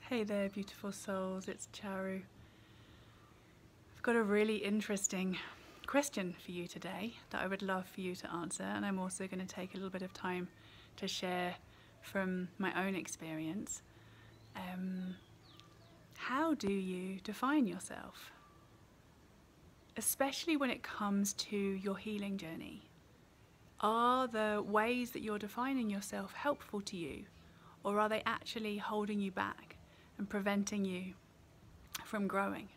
Hey there, beautiful souls, it's Charu. I've got a really interesting question for you today that I would love for you to answer, and I'm also going to take a little bit of time to share from my own experience. How do you define yourself? Especially when it comes to your healing journey. Are the ways that you're defining yourself helpful to you, or are they actually holding you back and preventing you from growing?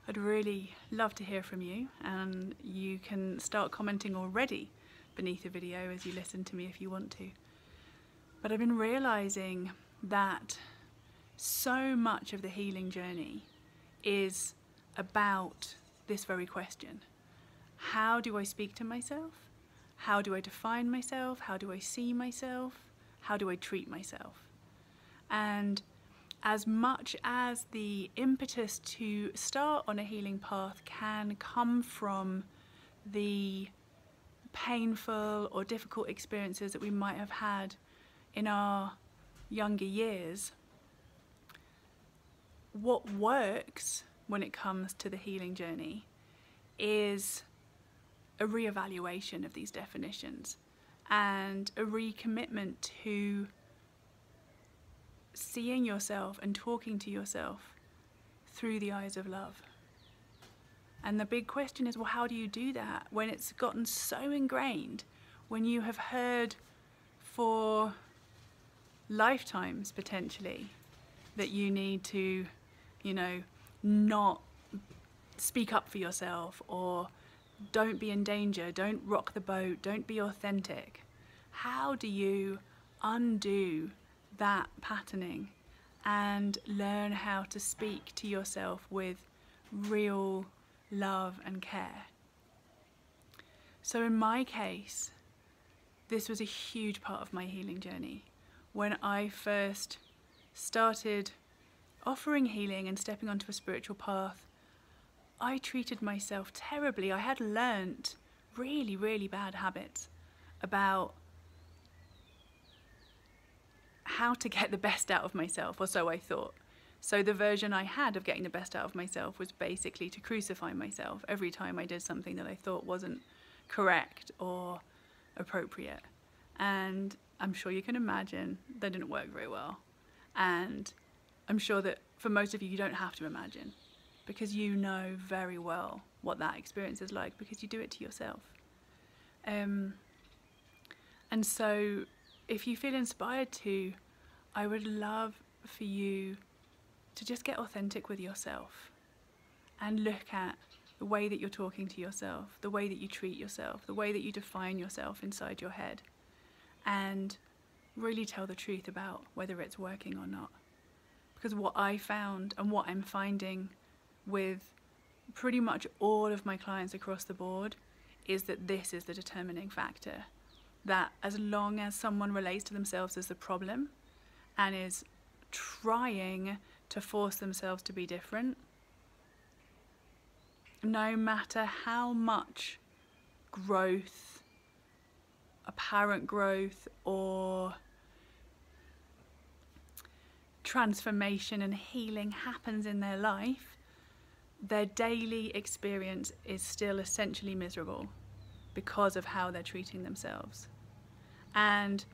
I'd really love to hear from you, and you can start commenting already beneath the video as you listen to me if you want to. But I've been realizing that so much of the healing journey is about this very question. How do I speak to myself? How do I define myself? How do I see myself? How do I treat myself? And as much as the impetus to start on a healing path can come from the painful or difficult experiences that we might have had in our younger years, what works when it comes to the healing journey is a reevaluation of these definitions and a recommitment to seeing yourself and talking to yourself through the eyes of love. And the big question is, well, how do you do that when it's gotten so ingrained, when you have heard for lifetimes potentially that you need to, not speak up for yourself, or don't be in danger, don't rock the boat, don't be authentic? How do you undo that patterning and learn how to speak to yourself with real love and care? So in my case, this was a huge part of my healing journey. When I first started offering healing and stepping onto a spiritual path, I treated myself terribly. I had learnt really, really bad habits about how to get the best out of myself, or so I thought. So the version I had of getting the best out of myself was basically to crucify myself every time I did something that I thought wasn't correct or appropriate. And I'm sure you can imagine that didn't work very well. And I'm sure that for most of you, you don't have to imagine, because you know very well what that experience is like, because you do it to yourself. And so if you feel inspired to, I would love for you to just get authentic with yourself and look at the way that you're talking to yourself, the way that you treat yourself, the way that you define yourself inside your head, and really tell the truth about whether it's working or not. Because what I found, and what I'm finding with pretty much all of my clients across the board, is that this is the determining factor. That as long as someone relates to themselves as the problem and is trying to force themselves to be different, no matter how much growth, apparent growth, or transformation and healing happens in their life, their daily experience is still essentially miserable because of how they're treating themselves. And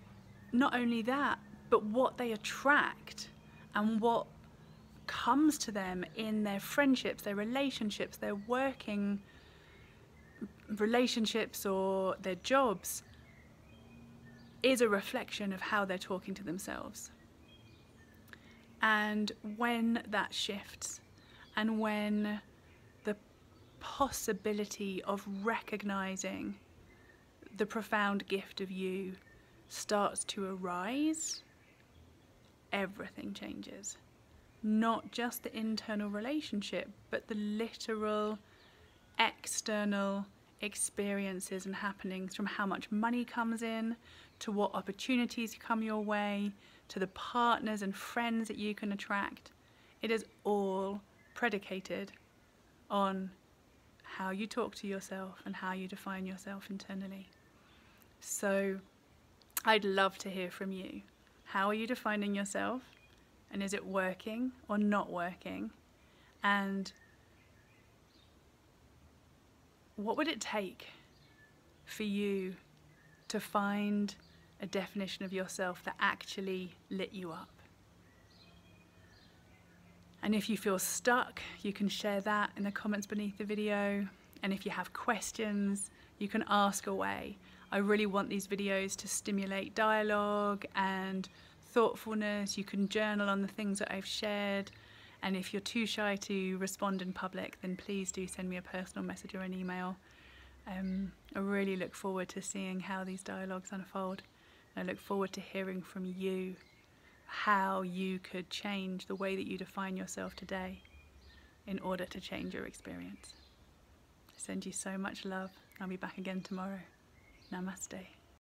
not only that, but what they attract and what comes to them in their friendships, their relationships, their working relationships, or their jobs, is a reflection of how they're talking to themselves. And when that shifts, and when the possibility of recognizing the profound gift of you starts to arise, everything changes. Not just the internal relationship, but the literal external experiences and happenings, from how much money comes in, to what opportunities come your way, to the partners and friends that you can attract. It is all predicated on how you talk to yourself and how you define yourself internally. So I'd love to hear from you. How are you defining yourself? And is it working or not working? And what would it take for you to find a definition of yourself that actually lit you up? And if you feel stuck, you can share that in the comments beneath the video. And if you have questions, you can ask away. I really want these videos to stimulate dialogue and thoughtfulness. You can journal on the things that I've shared. And if you're too shy to respond in public, then please do send me a personal message or an email. I really look forward to seeing how these dialogues unfold. I look forward to hearing from you how you could change the way that you define yourself today in order to change your experience. I send you so much love. I'll be back again tomorrow. Namaste.